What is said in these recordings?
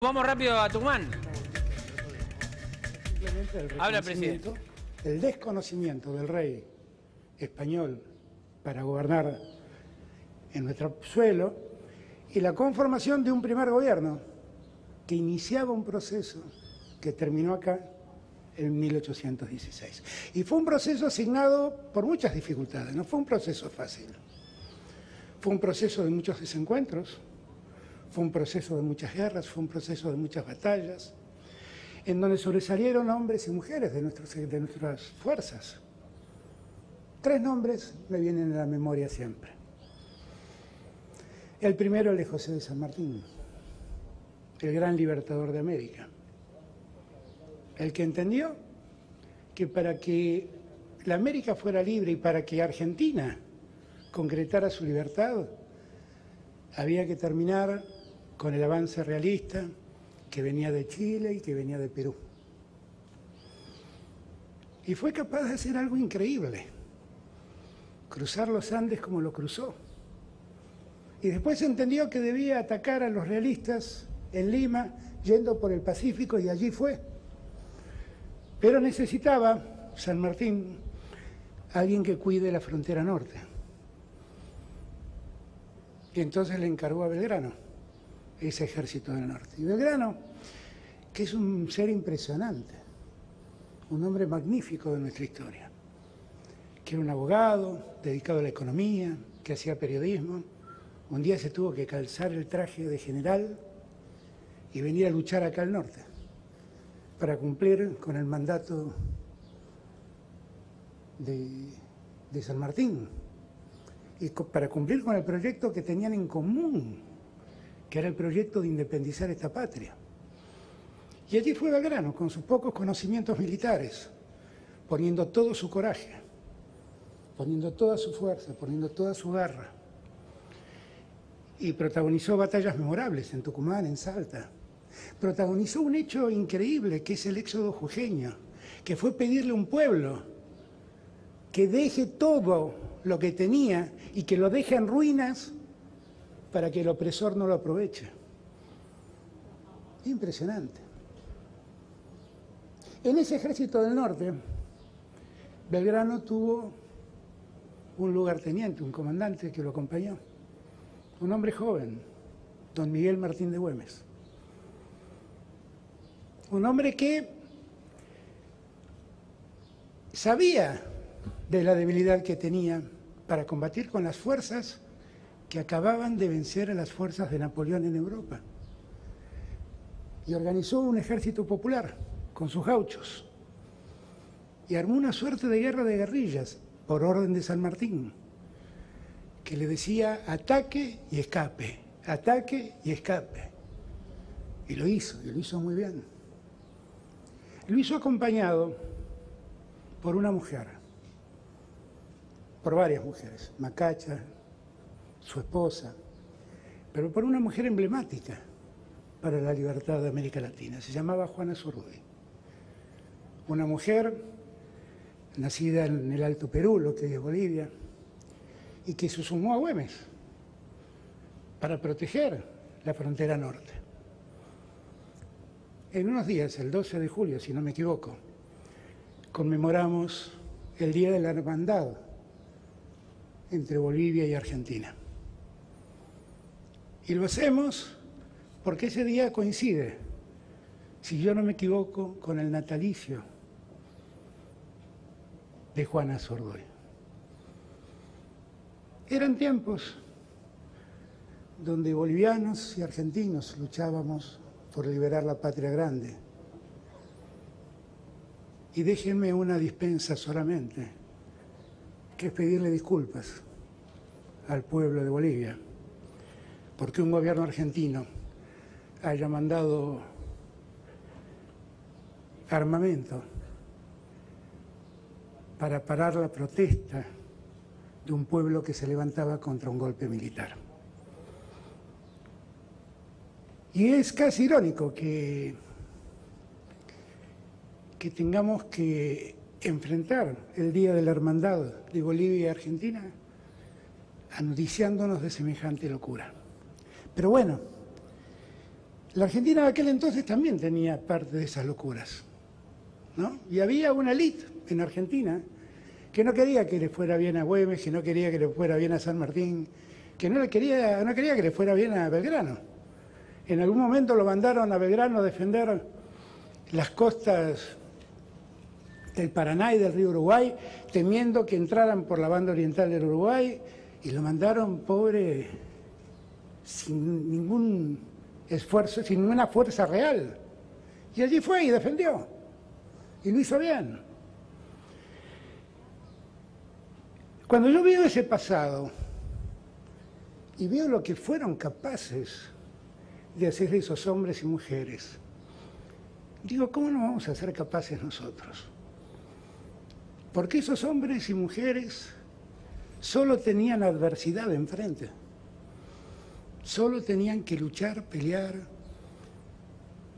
Vamos rápido a Tucumán. Simplemente Habla, presidente. El desconocimiento del rey español para gobernar en nuestro suelo y la conformación de un primer gobierno que iniciaba un proceso que terminó acá en 1816. Y fue un proceso asignado por muchas dificultades, no fue un proceso fácil. Fue un proceso de muchos desencuentros, fue un proceso de muchas guerras, fue un proceso de muchas batallas, en donde sobresalieron hombres y mujeres de nuestras fuerzas. 3 nombres me vienen a la memoria siempre. El primero, el de José de San Martín, el gran libertador de América, el que entendió que para que la América fuera libre y para que Argentina concretara su libertad, había que terminar con el avance realista que venía de Chile y que venía de Perú. Y fue capaz de hacer algo increíble, cruzar los Andes como lo cruzó. Y después entendió que debía atacar a los realistas en Lima, yendo por el Pacífico, y allí fue. Pero necesitaba, San Martín, alguien que cuide la frontera norte. Y entonces le encargó a Belgrano ese ejército del norte. Y Belgrano, que es un ser impresionante, un hombre magnífico de nuestra historia, que era un abogado dedicado a la economía, que hacía periodismo, un día se tuvo que calzar el traje de general y venir a luchar acá al norte para cumplir con el mandato de San Martín y para cumplir con el proyecto que tenían en común, que era el proyecto de independizar esta patria. Y allí fue Belgrano, con sus pocos conocimientos militares, poniendo todo su coraje, poniendo toda su fuerza, poniendo toda su garra. Y protagonizó batallas memorables en Tucumán, en Salta. Protagonizó un hecho increíble, que es el éxodo jujeño, que fue pedirle a un pueblo que deje todo lo que tenía y que lo deje en ruinas para que el opresor no lo aproveche. Impresionante. En ese ejército del norte, Belgrano tuvo un lugarteniente, un comandante que lo acompañó, un hombre joven, don Miguel Martín de Güemes. Un hombre que sabía de la debilidad que tenía para combatir con las fuerzas que acababan de vencer a las fuerzas de Napoleón en Europa. Y organizó un ejército popular con sus gauchos. Y armó una suerte de guerra de guerrillas por orden de San Martín, que le decía ataque y escape, ataque y escape. Y lo hizo muy bien. Lo hizo acompañado por una mujer, por varias mujeres, Macacha, su esposa, pero por una mujer emblemática para la libertad de América Latina. Se llamaba Juana Zurduy. Una mujer nacida en el Alto Perú, lo que hoy es Bolivia, y que se sumó a Güemes para proteger la frontera norte. En unos días, el 12 de julio, si no me equivoco, conmemoramos el Día de la Hermandad entre Bolivia y Argentina. Y lo hacemos porque ese día coincide, si yo no me equivoco, con el natalicio de Juana Zurduy. Eran tiempos donde bolivianos y argentinos luchábamos por liberar la patria grande. Y déjenme una dispensa solamente, que es pedirle disculpas al pueblo de Bolivia, porque un gobierno argentino haya mandado armamento para parar la protesta de un pueblo que se levantaba contra un golpe militar. Y es casi irónico que tengamos que enfrentar el Día de la Hermandad de Bolivia y Argentina noticiándonos de semejante locura. Pero bueno, La Argentina de aquel entonces también tenía parte de esas locuras, ¿no? Y había una élite en Argentina que no quería que le fuera bien a Güemes, que no quería que le fuera bien a San Martín, que no quería que le fuera bien a Belgrano. En algún momento lo mandaron a Belgrano a defender las costas del Paraná y del río Uruguay, temiendo que entraran por la banda oriental del Uruguay, y lo mandaron, pobre, sin ningún esfuerzo, sin ninguna fuerza real. Y allí fue y defendió. Y lo hizo bien. Cuando yo veo ese pasado y veo lo que fueron capaces de hacer esos hombres y mujeres, digo, ¿cómo no vamos a ser capaces nosotros? Porque esos hombres y mujeres solo tenían adversidad enfrente. Solo tenían que luchar, pelear,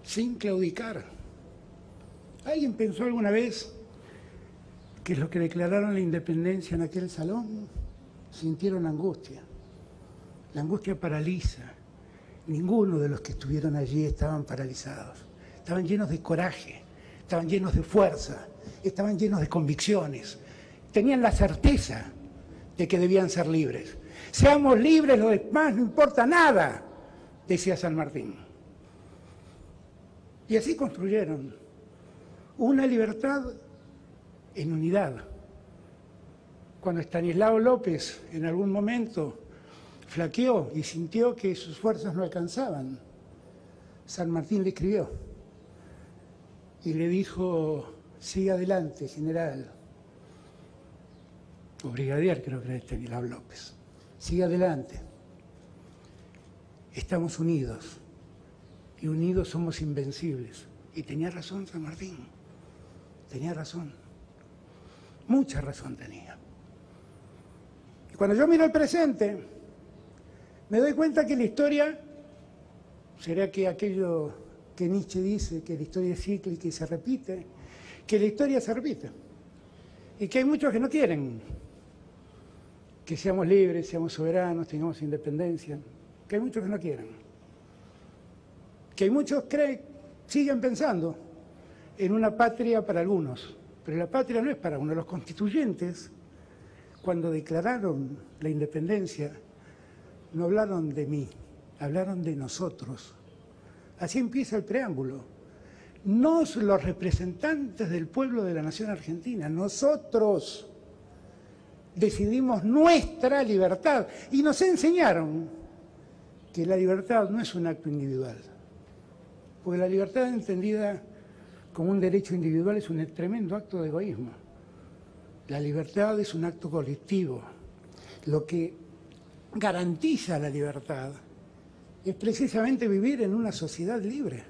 sin claudicar. ¿Alguien pensó alguna vez que los que declararon la independencia en aquel salón sintieron angustia? La angustia paraliza. Ninguno de los que estuvieron allí estaban paralizados. Estaban llenos de coraje, estaban llenos de fuerza, estaban llenos de convicciones. Tenían la certeza de que debían ser libres. Seamos libres, lo demás no importa nada, decía San Martín. Y así construyeron una libertad en unidad. Cuando Estanislao López en algún momento flaqueó y sintió que sus fuerzas no alcanzaban, San Martín le escribió y le dijo: siga adelante, general, o brigadier, creo que era Estanislao López. Sigue adelante. Estamos unidos. Y unidos somos invencibles. Y tenía razón San Martín. Tenía razón. Mucha razón tenía. Y cuando yo miro el presente, me doy cuenta que la historia, será que aquello que Nietzsche dice, que la historia es cíclica y se repite, que la historia se repite. Y que hay muchos que no quieren que seamos libres, seamos soberanos, tengamos independencia, que hay muchos que no quieren, que hay muchos que siguen pensando en una patria para algunos, pero la patria no es para uno. Los constituyentes, cuando declararon la independencia, no hablaron de mí, hablaron de nosotros. Así empieza el preámbulo. Nos, los representantes del pueblo de la nación argentina, nosotros decidimos nuestra libertad y nos enseñaron que la libertad no es un acto individual, porque la libertad entendida como un derecho individual es un tremendo acto de egoísmo. La libertad es un acto colectivo. Lo que garantiza la libertad es precisamente vivir en una sociedad libre,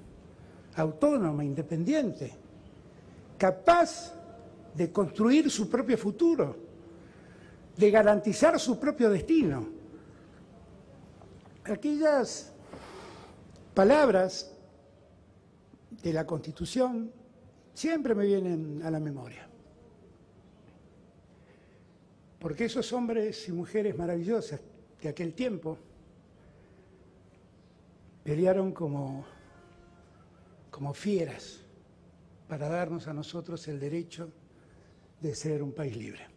autónoma, independiente, capaz de construir su propio futuro, de garantizar su propio destino. Aquellas palabras de la Constitución siempre me vienen a la memoria, porque esos hombres y mujeres maravillosas de aquel tiempo pelearon como fieras para darnos a nosotros el derecho de ser un país libre.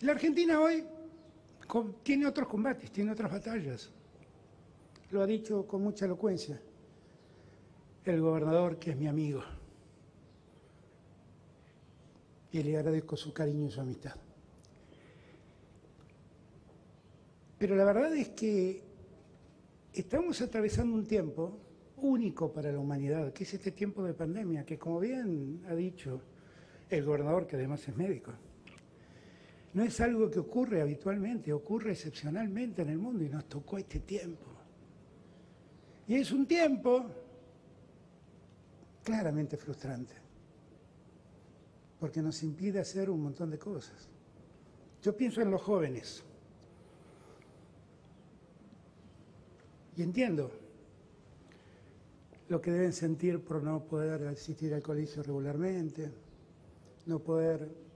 La Argentina hoy tiene otros combates, tiene otras batallas. Lo ha dicho con mucha elocuencia el gobernador, que es mi amigo. Y le agradezco su cariño y su amistad. Pero la verdad es que estamos atravesando un tiempo único para la humanidad, que es este tiempo de pandemia, que, como bien ha dicho el gobernador, que además es médico, no es algo que ocurre habitualmente, ocurre excepcionalmente en el mundo y nos tocó este tiempo. Y es un tiempo claramente frustrante, porque nos impide hacer un montón de cosas. Yo pienso en los jóvenes y entiendo lo que deben sentir por no poder asistir al colegio regularmente, no poder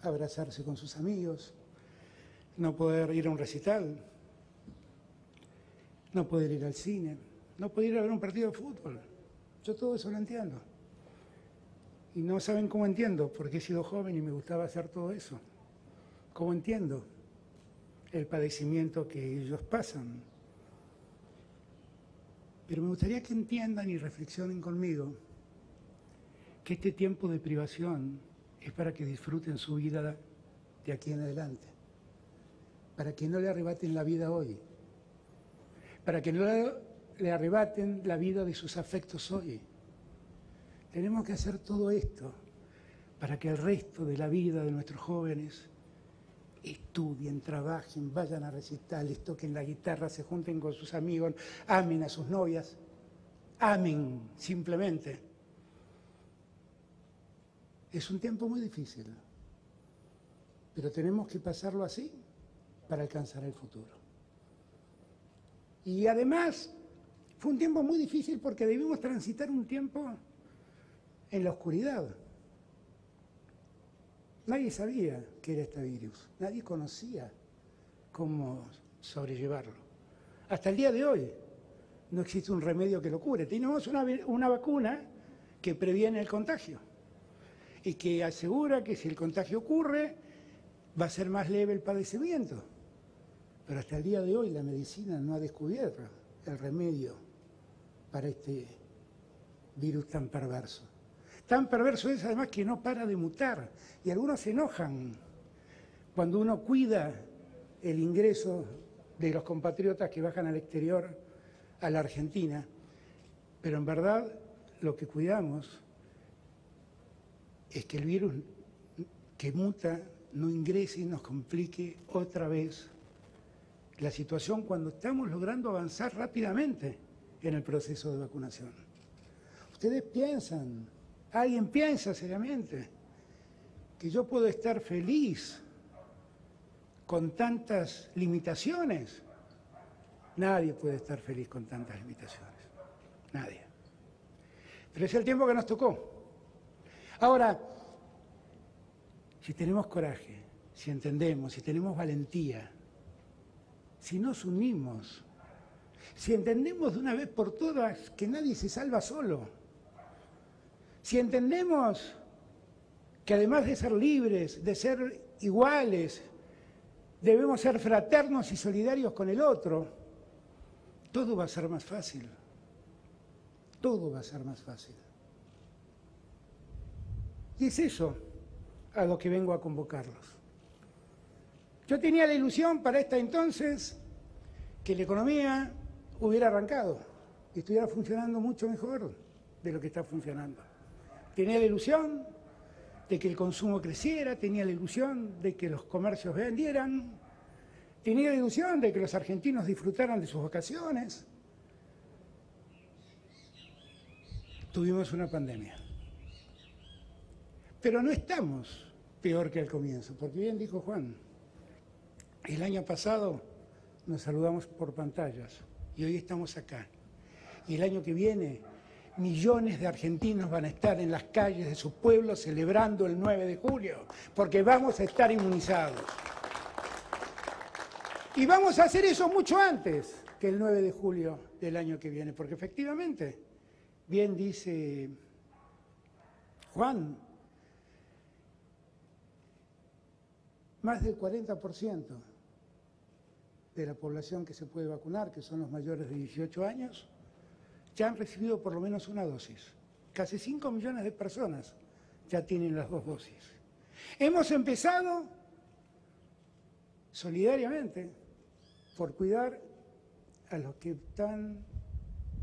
abrazarse con sus amigos, no poder ir a un recital, no poder ir al cine, no poder ir a ver un partido de fútbol. Yo todo eso lo entiendo. Y no saben cómo entiendo, porque he sido joven y me gustaba hacer todo eso. ¿Cómo entiendo el padecimiento que ellos pasan? Pero me gustaría que entiendan y reflexionen conmigo que este tiempo de privación es para que disfruten su vida de aquí en adelante, para que no le arrebaten la vida hoy, para que no le arrebaten la vida de sus afectos hoy. Tenemos que hacer todo esto para que el resto de la vida de nuestros jóvenes estudien, trabajen, vayan a recitales, toquen la guitarra, se junten con sus amigos, amen a sus novias, amen simplemente. Es un tiempo muy difícil, pero tenemos que pasarlo así para alcanzar el futuro. Y además, fue un tiempo muy difícil porque debimos transitar un tiempo en la oscuridad. Nadie sabía qué era este virus, nadie conocía cómo sobrellevarlo. Hasta el día de hoy no existe un remedio que lo cure. Tenemos una vacuna que previene el contagio y que asegura que si el contagio ocurre va a ser más leve el padecimiento. Pero hasta el día de hoy la medicina no ha descubierto el remedio para este virus tan perverso. Tan perverso es además que no para de mutar y algunos se enojan cuando uno cuida el ingreso de los compatriotas que bajan al exterior a la Argentina, pero en verdad lo que cuidamos es que el virus que muta no ingrese y nos complique otra vez la situación cuando estamos logrando avanzar rápidamente en el proceso de vacunación. Ustedes piensan, alguien piensa seriamente que yo puedo estar feliz con tantas limitaciones. Nadie puede estar feliz con tantas limitaciones, nadie. Pero es el tiempo que nos tocó. Ahora, si tenemos coraje, si entendemos, si tenemos valentía, si nos unimos, si entendemos de una vez por todas que nadie se salva solo, si entendemos que además de ser libres, de ser iguales, debemos ser fraternos y solidarios con el otro, todo va a ser más fácil. Todo va a ser más fácil. Y es eso a lo que vengo a convocarlos. Yo tenía la ilusión para esta entonces que la economía hubiera arrancado y estuviera funcionando mucho mejor de lo que está funcionando. Tenía la ilusión de que el consumo creciera, tenía la ilusión de que los comercios vendieran, tenía la ilusión de que los argentinos disfrutaran de sus vacaciones. Tuvimos una pandemia. Pero no estamos peor que al comienzo, porque bien dijo Juan, el año pasado nos saludamos por pantallas y hoy estamos acá. Y el año que viene, millones de argentinos van a estar en las calles de sus pueblos celebrando el 9 de julio, porque vamos a estar inmunizados. Y vamos a hacer eso mucho antes que el 9 de julio del año que viene, porque efectivamente, bien dice Juan, más del 40% de la población que se puede vacunar, que son los mayores de 18 años, ya han recibido por lo menos una dosis. Casi 5 millones de personas ya tienen las 2 dosis. Hemos empezado solidariamente por cuidar a los que están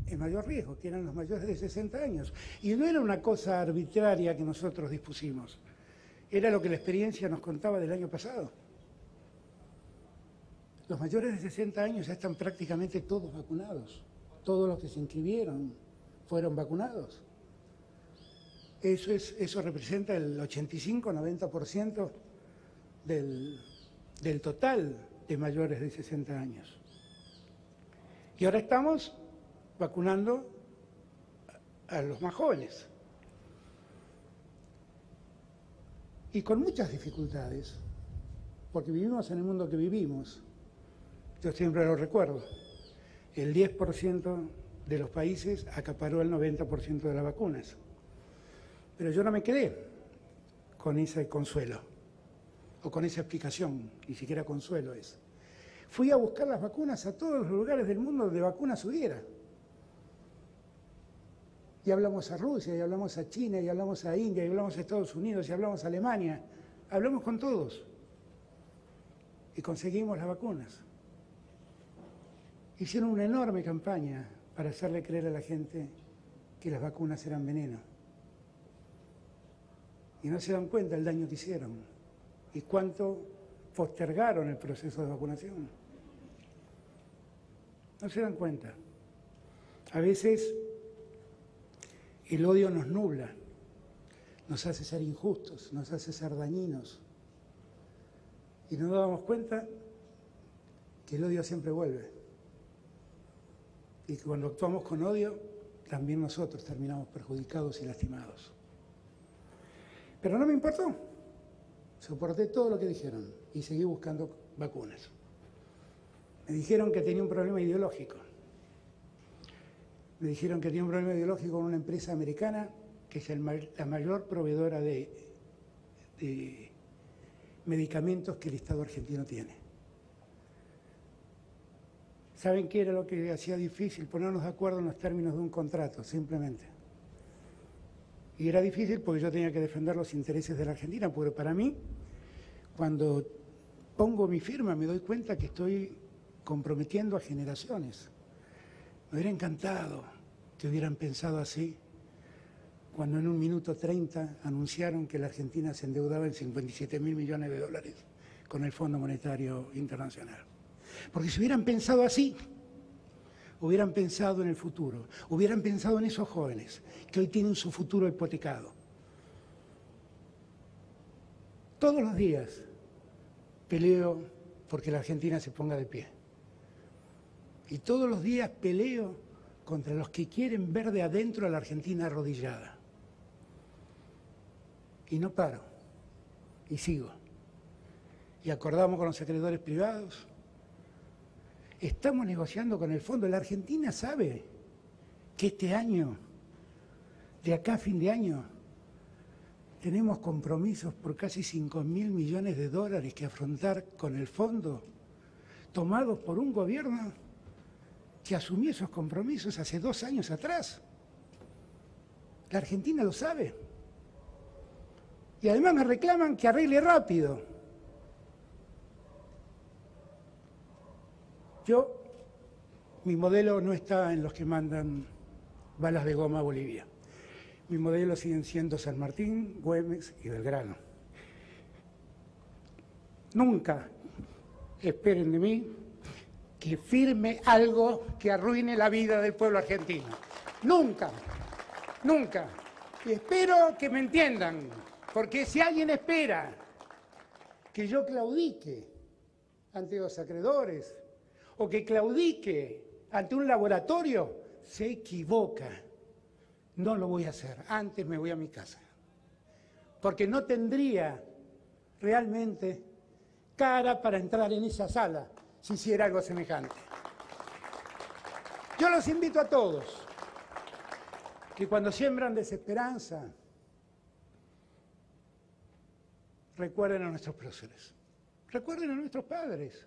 en mayor riesgo, que eran los mayores de 60 años. Y no era una cosa arbitraria que nosotros dispusimos, era lo que la experiencia nos contaba del año pasado. Los mayores de 60 años ya están prácticamente todos vacunados. Todos los que se inscribieron fueron vacunados. Eso representa el 85-90% del total de mayores de 60 años. Y ahora estamos vacunando a los más jóvenes. Y con muchas dificultades, porque vivimos en el mundo que vivimos. Yo siempre lo recuerdo. El 10% de los países acaparó el 90% de las vacunas. Pero yo no me quedé con ese consuelo, o con esa explicación, ni siquiera consuelo es. Fui a buscar las vacunas a todos los lugares del mundo donde vacunas hubiera. Y hablamos a Rusia, y hablamos a China, y hablamos a India, y hablamos a Estados Unidos, y hablamos a Alemania. Hablamos con todos. Y conseguimos las vacunas. Hicieron una enorme campaña para hacerle creer a la gente que las vacunas eran veneno. Y no se dan cuenta del daño que hicieron y cuánto postergaron el proceso de vacunación. No se dan cuenta. A veces el odio nos nubla, nos hace ser injustos, nos hace ser dañinos. Y no nos damos cuenta que el odio siempre vuelve. Y que cuando actuamos con odio, también nosotros terminamos perjudicados y lastimados. Pero no me importó. Soporté todo lo que dijeron y seguí buscando vacunas. Me dijeron que tenía un problema ideológico. Me dijeron que tenía un problema ideológico con una empresa americana que es la mayor proveedora de medicamentos que el Estado argentino tiene. ¿Saben qué era lo que hacía difícil? Ponernos de acuerdo en los términos de un contrato, simplemente. Y era difícil porque yo tenía que defender los intereses de la Argentina, porque para mí, cuando pongo mi firma, me doy cuenta que estoy comprometiendo a generaciones. Me hubiera encantado que hubieran pensado así cuando en 1 minuto 30 anunciaron que la Argentina se endeudaba en 57.000 millones de dólares con el Fondo Monetario Internacional. Porque si hubieran pensado así, hubieran pensado en el futuro, hubieran pensado en esos jóvenes que hoy tienen su futuro hipotecado. Todos los días peleo porque la Argentina se ponga de pie. Y todos los días peleo contra los que quieren ver de adentro a la Argentina arrodillada. Y no paro, y sigo. Y acordamos con los acreedores privados. Estamos negociando con el fondo. La Argentina sabe que este año, de acá a fin de año, tenemos compromisos por casi 5.000 millones de dólares que afrontar con el fondo, tomados por un gobierno que asumió esos compromisos hace 2 años atrás. La Argentina lo sabe. Y además me reclaman que arregle rápido. Mi modelo no está en los que mandan balas de goma a Bolivia. Mi modelo siguen siendo San Martín, Güemes y Belgrano. Nunca esperen de mí que firme algo que arruine la vida del pueblo argentino. Nunca, nunca. Y espero que me entiendan, porque si alguien espera que yo claudique ante los acreedores o que claudique ante un laboratorio, se equivoca. No lo voy a hacer. Antes me voy a mi casa. Porque no tendría realmente cara para entrar en esa sala si hiciera algo semejante. Yo los invito a todos que cuando siembran desesperanza, recuerden a nuestros próceres. Recuerden a nuestros padres.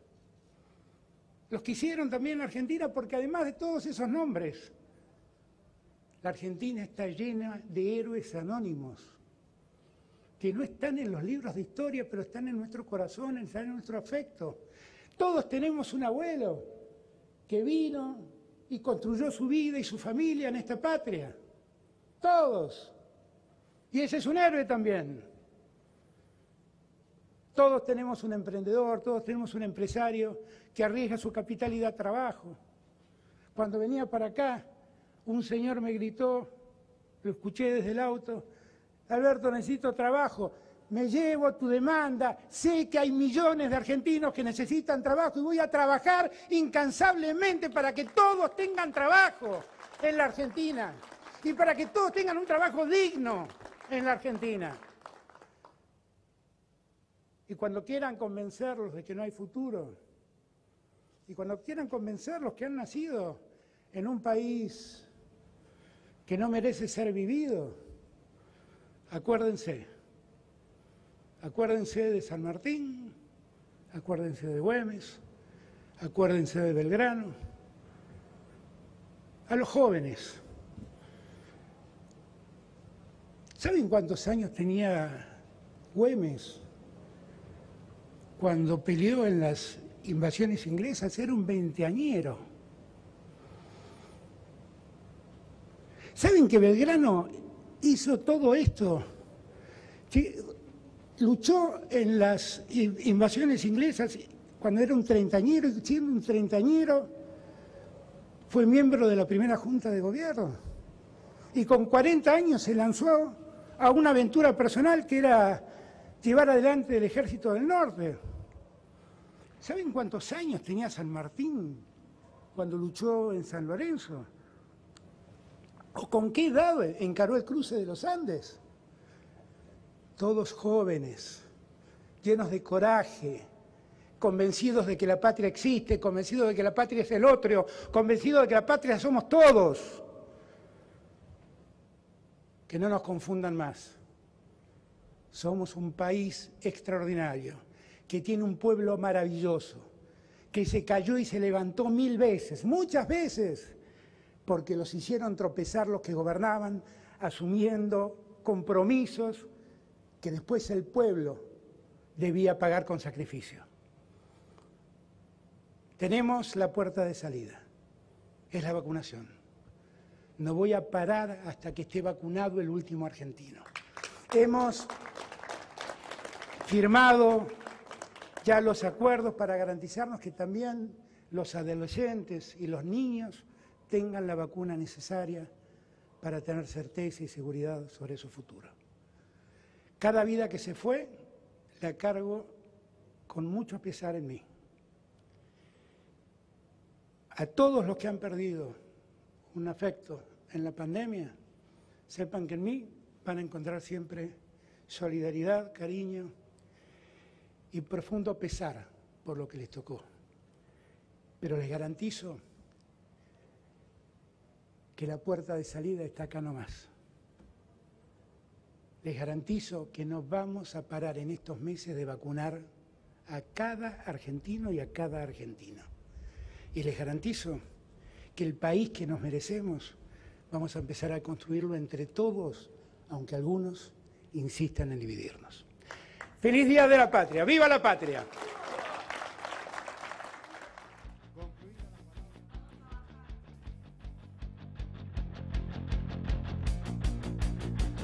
Los que hicieron también la Argentina, porque además de todos esos nombres, la Argentina está llena de héroes anónimos, que no están en los libros de historia, pero están en nuestro corazón, están en nuestro afecto. Todos tenemos un abuelo que vino y construyó su vida y su familia en esta patria. Todos. Y ese es un héroe también. Todos tenemos un emprendedor, todos tenemos un empresario que arriesga su capital y da trabajo. Cuando venía para acá, un señor me gritó, lo escuché desde el auto: Alberto, necesito trabajo, me llevo tu demanda, sé que hay millones de argentinos que necesitan trabajo y voy a trabajar incansablemente para que todos tengan trabajo en la Argentina y para que todos tengan un trabajo digno en la Argentina. Y cuando quieran convencerlos de que no hay futuro, y cuando quieran convencerlos que han nacido en un país que no merece ser vivido, acuérdense de San Martín, acuérdense de Güemes, acuérdense de Belgrano. A los jóvenes, ¿saben cuántos años tenía Güemes cuando peleó en las invasiones inglesas? Era un veinteañero. ¿Saben que Belgrano hizo todo esto? Que luchó en las invasiones inglesas cuando era un treintañero, y siendo un treintañero fue miembro de la primera Junta de Gobierno. Y con 40 años se lanzó a una aventura personal que era llevar adelante el Ejército del Norte. ¿Saben cuántos años tenía San Martín cuando luchó en San Lorenzo? ¿O con qué edad encaró el cruce de los Andes? Todos jóvenes, llenos de coraje, convencidos de que la patria existe, convencidos de que la patria es el otro, convencidos de que la patria somos todos. Que no nos confundan más. Somos un país extraordinario, que tiene un pueblo maravilloso, que se cayó y se levantó 1000 veces, muchas veces, porque los hicieron tropezar los que gobernaban, asumiendo compromisos que después el pueblo debía pagar con sacrificio. Tenemos la puerta de salida, es la vacunación. No voy a parar hasta que esté vacunado el último argentino. Hemos firmado ya los acuerdos para garantizarnos que también los adolescentes y los niños tengan la vacuna necesaria para tener certeza y seguridad sobre su futuro. Cada vida que se fue la cargo con mucho pesar en mí. A todos los que han perdido un afecto en la pandemia, sepan que en mí van a encontrar siempre solidaridad, cariño y profundo pesar por lo que les tocó. Pero les garantizo que la puerta de salida está acá nomás. Les garantizo que no vamos a parar en estos meses de vacunar a cada argentino y a cada argentina. Y les garantizo que el país que nos merecemos vamos a empezar a construirlo entre todos, aunque algunos insistan en dividirnos. ¡Feliz Día de la Patria! ¡Viva la patria!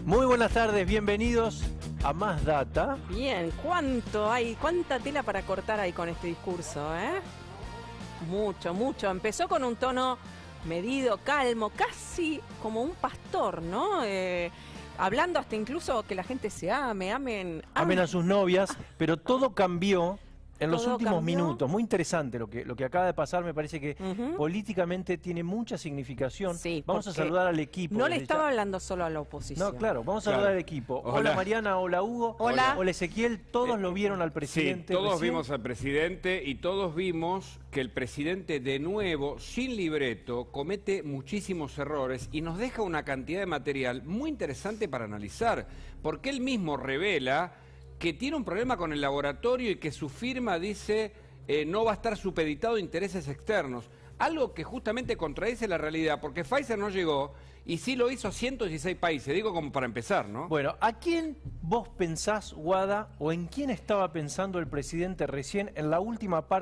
Muy buenas tardes, bienvenidos a Más Data. Bien, cuánta tela para cortar ahí con este discurso, ¿eh? Mucho, mucho. Empezó con un tono medido, calmo, casi como un pastor, ¿no? Hablando hasta incluso que la gente se amen a sus novias, pero todo cambió en los últimos cambió. minutos. Muy interesante lo que acaba de pasar, me parece que políticamente tiene mucha significación. Sí, vamos a saludar al equipo. No le estaba hablando solo a la oposición. No, claro, vamos a saludar al equipo. Hola Mariana, hola Hugo, hola Ezequiel, todos lo vieron al presidente. Sí, todos recién. vimos al presidente y todos vimos que el presidente de nuevo, sin libreto, comete muchísimos errores y nos deja una cantidad de material muy interesante para analizar, porque él mismo revela que tiene un problema con el laboratorio y que su firma dice no va a estar supeditado a intereses externos. Algo que justamente contradice la realidad, porque Pfizer no llegó y sí lo hizo a 116 países, digo como para empezar, ¿no? Bueno, ¿a quién vos pensás, Guada, o en quién estaba pensando el presidente recién en la última parte